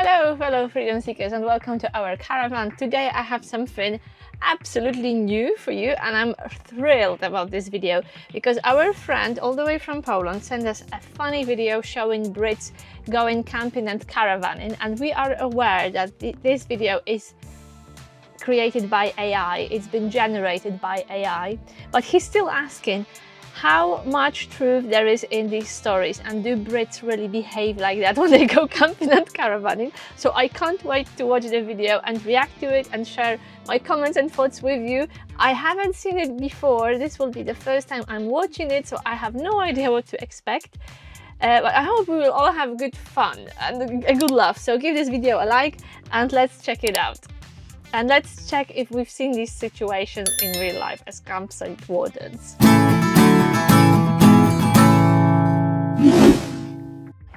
Hello fellow freedom seekers and welcome to our caravan. Today I have something absolutely new for you and I'm thrilled about this video because our friend all the way from Poland sent us a funny video showing Brits going camping and caravanning, and we are aware that this video is created by AI, it's been generated by AI, but he's still asking how much truth there is in these stories, and do Brits really behave like that when they go camping and caravanning? So I can't wait to watch the video and react to it and share my comments and thoughts with you. I haven't seen it before, this will be the first time I'm watching it, so I have no idea what to expect. But I hope we will all have good fun and a good laugh. So give this video a like and let's check it out. And let's check if we've seen these situations in real life as campsite wardens.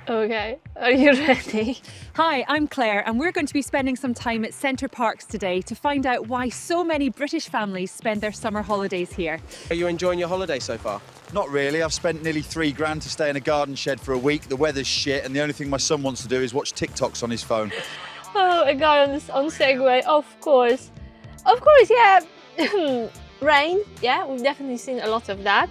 Okay, are you ready? Hi, I'm Claire and we're going to be spending some time at Centre Parks today to find out why so many British families spend their summer holidays here. Are you enjoying your holiday so far? Not really. I've spent nearly £3 to stay in a garden shed for a week. The weather's shit and the only thing my son wants to do is watch TikToks on his phone. Oh, a guy on Segway, of course. Of course, yeah. Rain, yeah, we've definitely seen a lot of that.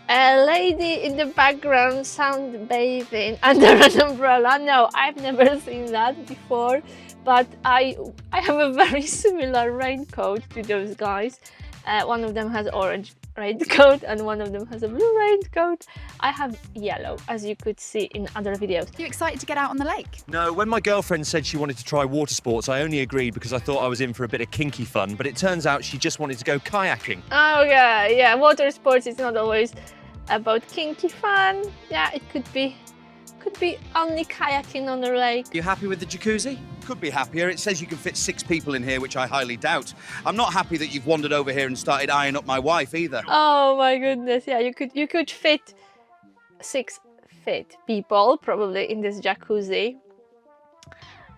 A lady in the background sunbathing under an umbrella. No, I've never seen that before, but I have a very similar raincoat to those guys. One of them has orange raincoat and one of them has a blue raincoat. I have yellow, as you could see in other videos. Are you excited to get out on the lake? No, when my girlfriend said she wanted to try water sports, I only agreed because I thought I was in for a bit of kinky fun, but it turns out she just wanted to go kayaking. Oh yeah, water sports is not always about kinky fun. Yeah, it could be only kayaking on the lake. You happy with the jacuzzi? Could be happier. It says you can fit 6 people in here, which I highly doubt. I'm not happy that you've wandered over here and started eyeing up my wife either. Oh my goodness, yeah, you could fit 6 fit people probably in this jacuzzi.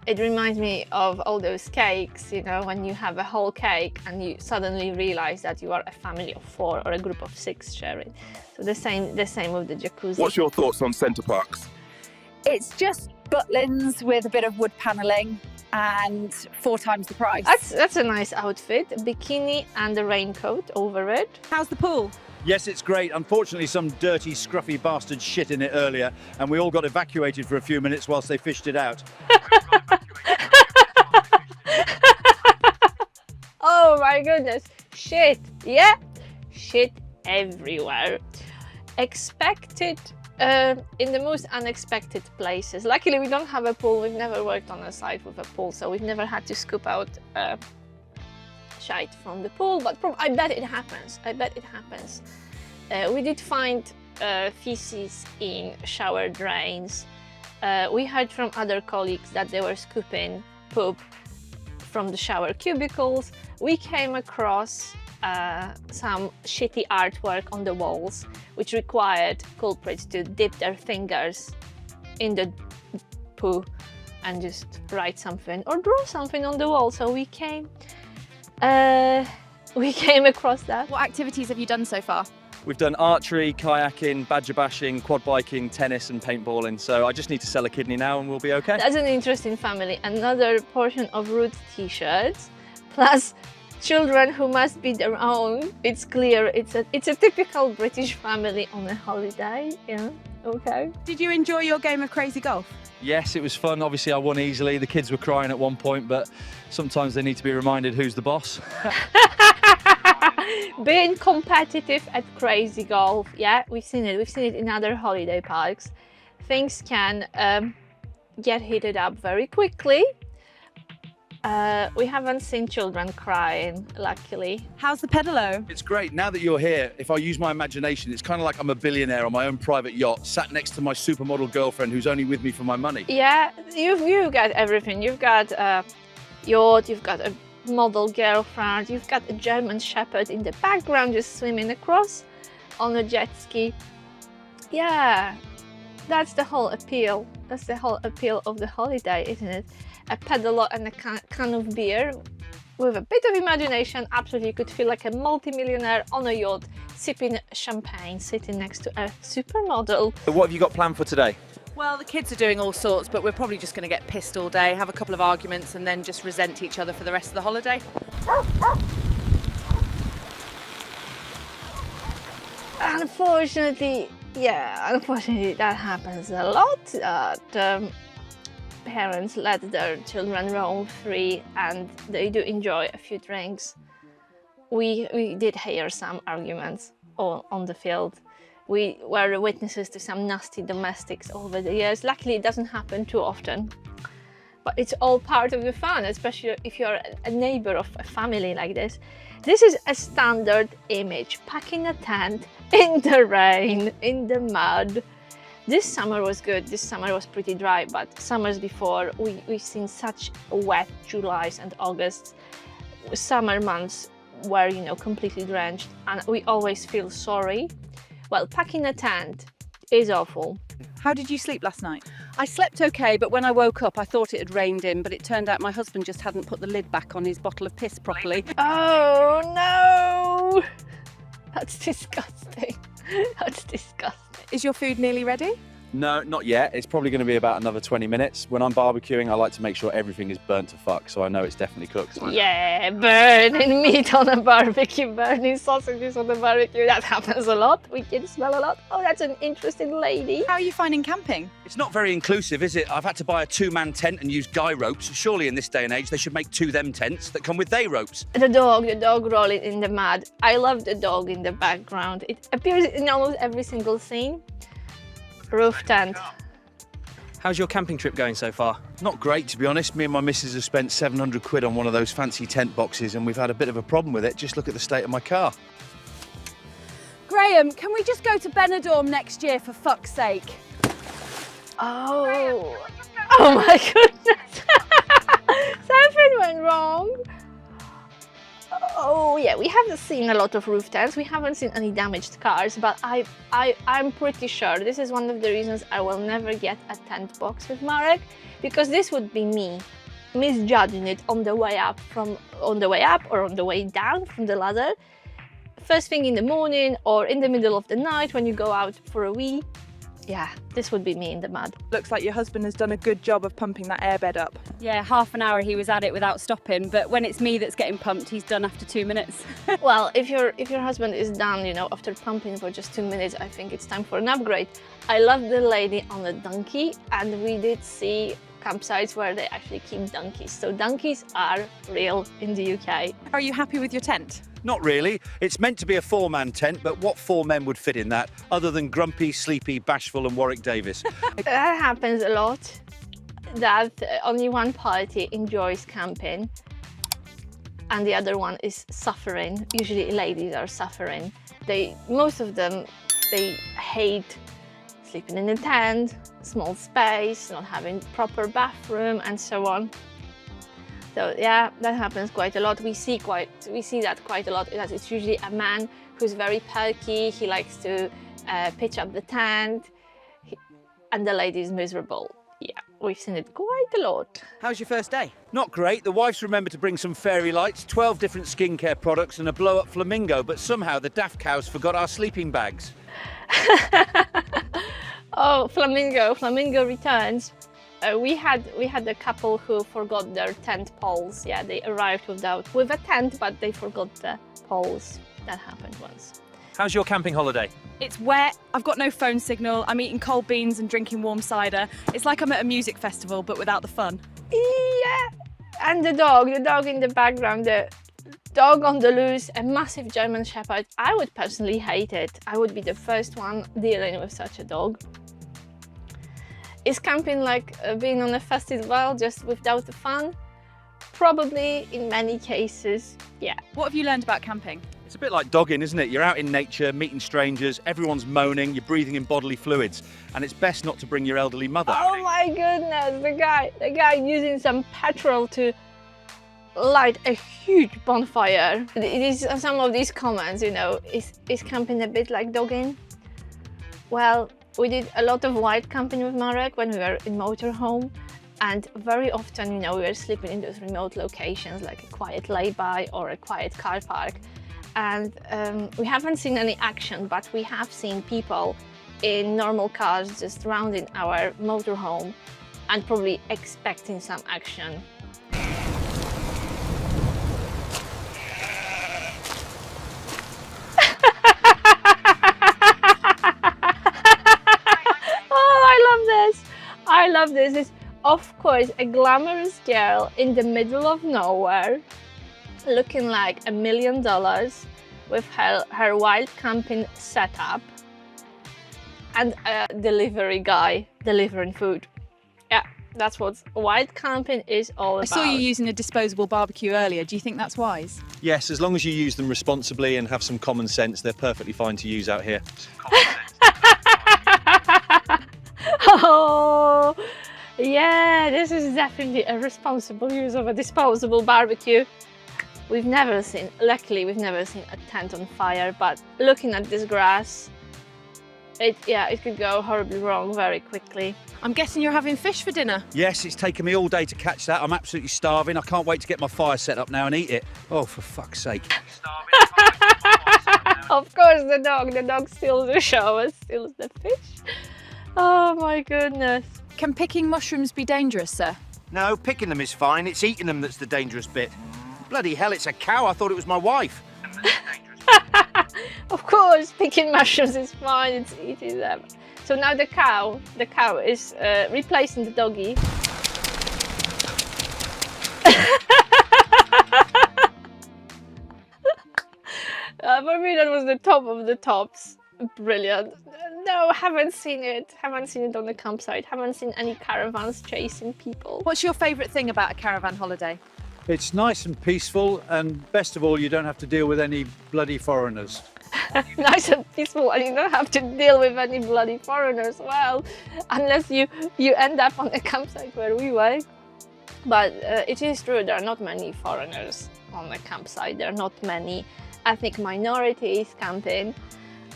It reminds me of all those cakes, you know, when you have a whole cake and you suddenly realize that you are a family of 4 or a group of 6 sharing. So the same with the jacuzzi. What's your thoughts on Centre Parks? It's just Butlins with a bit of wood panelling and 4 times the price. That's a nice outfit, a bikini and a raincoat over it. How's the pool? Yes, it's great. Unfortunately, some dirty, scruffy bastard shit in it earlier, and we all got evacuated for a few minutes whilst they fished it out. Oh my goodness, shit, yeah, shit everywhere. Expected in the most unexpected places. Luckily we don't have a pool, we've never worked on a site with a pool, so we've never had to scoop out shite from the pool, but I bet it happens. We did find feces in shower drains. We heard from other colleagues that they were scooping poop from the shower cubicles. We came across some shitty artwork on the walls, which required culprits to dip their fingers in the poo and just write something or draw something on the wall. So we came across that. What activities have you done so far? We've done archery, kayaking, badger bashing, quad biking, tennis and paintballing, so I just need to sell a kidney now and we'll be okay. That's an interesting family. Another portion of Root t-shirts, plus children who must be their own. It's clear it's a typical British family on a holiday. Yeah, okay. Did you enjoy your game of crazy golf? Yes, it was fun. Obviously I won easily. The kids were crying at one point, but sometimes they need to be reminded who's the boss. Being competitive at crazy golf, yeah, we've seen it in other holiday parks. Things can get heated up very quickly. We haven't seen children crying, luckily. How's the pedalo? It's great. Now that you're here, if I use my imagination, it's kind of like I'm a billionaire on my own private yacht, sat next to my supermodel girlfriend who's only with me for my money. Yeah, you've got everything. You've got a yacht, you've got a model girlfriend, you've got a German shepherd in the background just swimming across on a jet ski. Yeah, that's the whole appeal. That's the whole appeal of the holiday, isn't it? A pedalo and a can of beer. With a bit of imagination, absolutely you could feel like a multi-millionaire on a yacht, sipping champagne, sitting next to a supermodel. So what have you got planned for today? Well, the kids are doing all sorts, but we're probably just going to get pissed all day, have a couple of arguments, and then just resent each other for the rest of the holiday. Unfortunately, that happens a lot. Parents let their children roam free and they do enjoy a few drinks. We did hear some arguments on the field. We were witnesses to some nasty domestics over the years. Luckily, it doesn't happen too often. But it's all part of the fun, especially if you're a neighbor of a family like this. This is a standard image, packing a tent in the rain, in the mud. This summer was good. This summer was pretty dry, but summers before, we've seen such wet Julys and Augusts. Summer months were, you know, completely drenched, and we always feel sorry. Well, packing a tent is awful. How did you sleep last night? I slept okay, but when I woke up, I thought it had rained in, but it turned out my husband just hadn't put the lid back on his bottle of piss properly. Oh no! That's disgusting. That's disgusting. Is your food nearly ready? No, not yet. It's probably going to be about another 20 minutes. When I'm barbecuing, I like to make sure everything is burnt to fuck, so I know it's definitely cooked. Yeah, burning meat on a barbecue, burning sausages on the barbecue. That happens a lot. We can smell a lot. Oh, that's an interesting lady. How are you finding camping? It's not very inclusive, is it? I've had to buy a two-man tent and use guy ropes. Surely in this day and age, they should make two them tents that come with they ropes. The dog rolling in the mud. I love the dog in the background. It appears in almost every single scene. Roof tent. How's your camping trip going so far? Not great, to be honest. Me and my missus have spent 700 quid on one of those fancy tent boxes and we've had a bit of a problem with it. Just look at the state of my car. Graham, can we just go to Benidorm next year for fuck's sake? Oh, oh my goodness. Something went wrong. Oh yeah, we haven't seen a lot of roof tents. We haven't seen any damaged cars, but I'm pretty sure this is one of the reasons I will never get a tent box with Marek, because this would be me misjudging it on the way up or on the way down from the ladder. First thing in the morning or in the middle of the night when you go out for a wee. Yeah, this would be me in the mud. Looks like your husband has done a good job of pumping that airbed up. Yeah, half an hour he was at it without stopping, but when it's me that's getting pumped, he's done after 2 minutes. Well, if your husband is done, you know, after pumping for just 2 minutes, I think it's time for an upgrade. I love the lady on the donkey, and we did see campsites where they actually keep donkeys. So donkeys are real in the UK. Are you happy with your tent? Not really. It's meant to be a four-man tent, but what four men would fit in that, other than Grumpy, Sleepy, Bashful and Warwick Davis? That happens a lot, that only one party enjoys camping and the other one is suffering. Usually ladies are suffering. Most of them, they hate sleeping in a tent, small space, not having proper bathroom and so on. So yeah, that happens quite a lot. We see that quite a lot. It's usually a man who's very perky. He likes to pitch up the tent, and the lady is miserable. Yeah, we've seen it quite a lot. How's your first day? Not great. The wife's remembered to bring some fairy lights, 12 different skincare products and a blow-up flamingo, but somehow the daft cows forgot our sleeping bags. Oh, flamingo returns. We had a couple who forgot their tent poles. Yeah, they arrived with a tent, but they forgot the poles. That happened once. How's your camping holiday? It's wet, I've got no phone signal, I'm eating cold beans and drinking warm cider. It's like I'm at a music festival, but without the fun. Yeah, and the dog in the background, the dog on the loose, a massive German Shepherd. I would personally hate it. I would be the first one dealing with such a dog. Is camping like being on a festival, just without the fun? Probably in many cases, yeah. What have you learned about camping? It's a bit like dogging, isn't it? You're out in nature, meeting strangers, everyone's moaning, you're breathing in bodily fluids, and it's best not to bring your elderly mother. Oh my goodness, the guy using some petrol to light a huge bonfire. Some of these comments, you know, is camping a bit like dogging? Well, we did a lot of wild camping with Marek when we were in motorhome, and very often, you know, we were sleeping in those remote locations like a quiet lay-by or a quiet car park. And we haven't seen any action, but we have seen people in normal cars, just rounding our motorhome and probably expecting some action. I love this. It's, of course, a glamorous girl in the middle of nowhere, looking like $1 million with her wild camping setup, and a delivery guy delivering food. Yeah, that's what wild camping is all about. I saw you using a disposable barbecue earlier. Do you think that's wise? Yes, as long as you use them responsibly and have some common sense, they're perfectly fine to use out here. Oh, yeah, this is definitely a responsible use of a disposable barbecue. Luckily, we've never seen a tent on fire, but looking at this grass, it could go horribly wrong very quickly. I'm guessing you're having fish for dinner. Yes, it's taken me all day to catch that. I'm absolutely starving. I can't wait to get my fire set up now and eat it. Oh, for fuck's sake. Of course, the dog steals the show and steals the fish. Oh my goodness. Can picking mushrooms be dangerous, sir? No, picking them is fine. It's eating them that's the dangerous bit. Bloody hell, it's a cow. I thought it was my wife. Of course, picking mushrooms is fine. It's eating them. So now the cow is replacing the doggy. For me, that was the top of the tops. Brilliant. No, haven't seen it. Haven't seen it on the campsite. Haven't seen any caravans chasing people. What's your favourite thing about a caravan holiday? It's nice and peaceful, and best of all, you don't have to deal with any bloody foreigners. Nice and peaceful, and you don't have to deal with any bloody foreigners. Well, unless you end up on the campsite where we were. But it is true, there are not many foreigners on the campsite. There are not many ethnic minorities camping.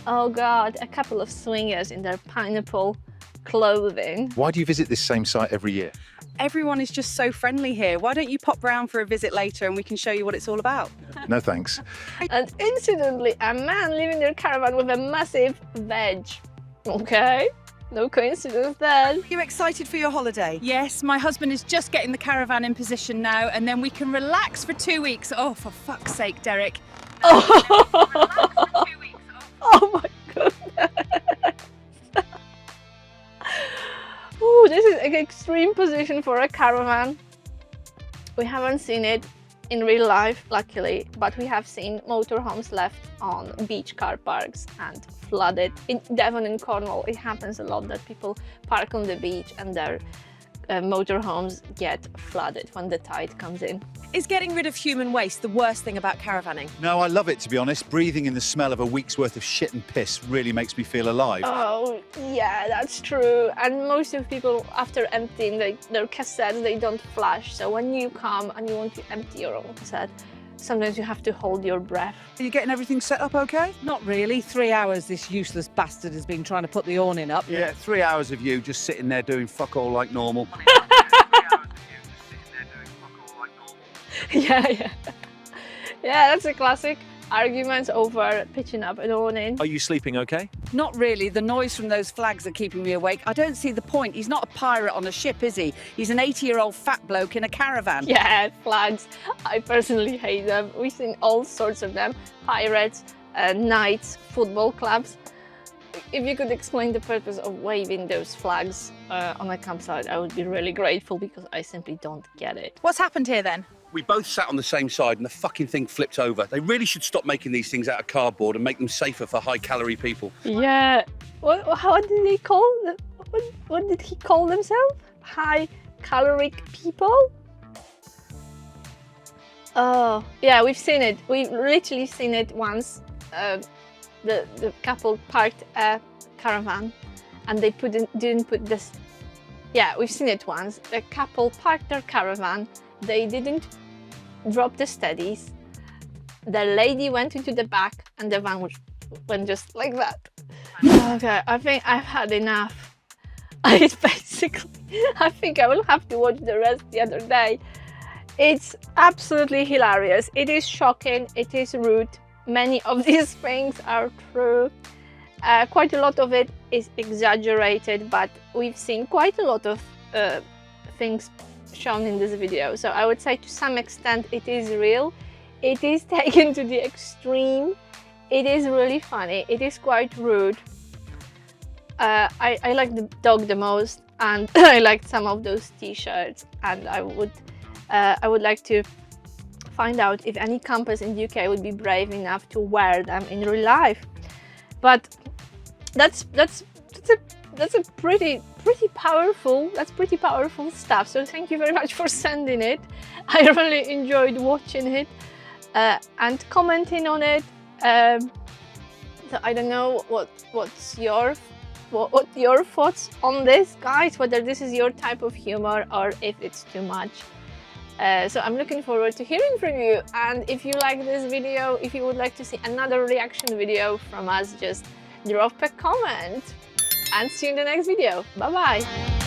Oh God, a couple of swingers in their pineapple clothing. Why do you visit this same site every year? Everyone is just so friendly here. Why don't you pop round for a visit later and we can show you what it's all about? No thanks. And incidentally, a man leaving their caravan with a massive veg. Okay, no coincidence there. Are you excited for your holiday? Yes, my husband is just getting the caravan in position now, and then we can relax for 2 weeks. Oh, for fuck's sake, Derek. Oh my goodness. Ooh, this is an extreme position for a caravan. We haven't seen it in real life, luckily, but we have seen motorhomes left on beach car parks and flooded. In Devon and Cornwall, it happens a lot that people park on the beach and their motorhomes get flooded when the tide comes in. Is getting rid of human waste the worst thing about caravaning? No, I love it, to be honest. Breathing in the smell of a week's worth of shit and piss really makes me feel alive. Oh, yeah, that's true. And most of people, after emptying their cassettes, they don't flush. So when you come and you want to empty your own cassette, sometimes you have to hold your breath. Are you getting everything set up okay? Not really. 3 hours this useless bastard has been trying to put the awning up. Yeah, 3 hours of you just sitting there doing fuck all like normal. Yeah, that's a classic. Arguments over pitching up an awning. Are you sleeping okay? Not really. The noise from those flags are keeping me awake. I don't see the point. He's not a pirate on a ship, is he? He's an 80-year-old fat bloke in a caravan. Yeah, flags. I personally hate them. We've seen all sorts of them. Pirates, knights, football clubs. If you could explain the purpose of waving those flags on a campsite, I would be really grateful, because I simply don't get it. What's happened here then? We both sat on the same side and the fucking thing flipped over. They really should stop making these things out of cardboard and make them safer for high-calorie people. Yeah. How did he call them? What did he call themselves? High-caloric people? Oh, yeah, we've seen it. We've literally seen it once. The couple parked a caravan and they didn't put this. Yeah, we've seen it once. The couple parked their caravan. They didn't drop the steadies. The lady went into the back and the van went just like that. Okay, I think I've had enough. I think I will have to watch the rest the other day. It's absolutely hilarious. It is shocking. It is rude. Many of these things are true. Quite a lot of it is exaggerated, but we've seen quite a lot of things shown in this video. So I would say to some extent it is real. It is taken to the extreme. It is really funny. It is quite rude. I like the dog the most, and I liked some of those t-shirts, and I would like to find out if any campers in the UK would be brave enough to wear them in real life. But that's a pretty powerful stuff. So thank you very much for sending it. I really enjoyed watching it and commenting on it. So I don't know what's your thoughts on this, guys, whether this is your type of humor or if it's too much. So I'm looking forward to hearing from you, and if you like this video, if you would like to see another reaction video from us, just drop a comment, and see you in the next video. Bye bye.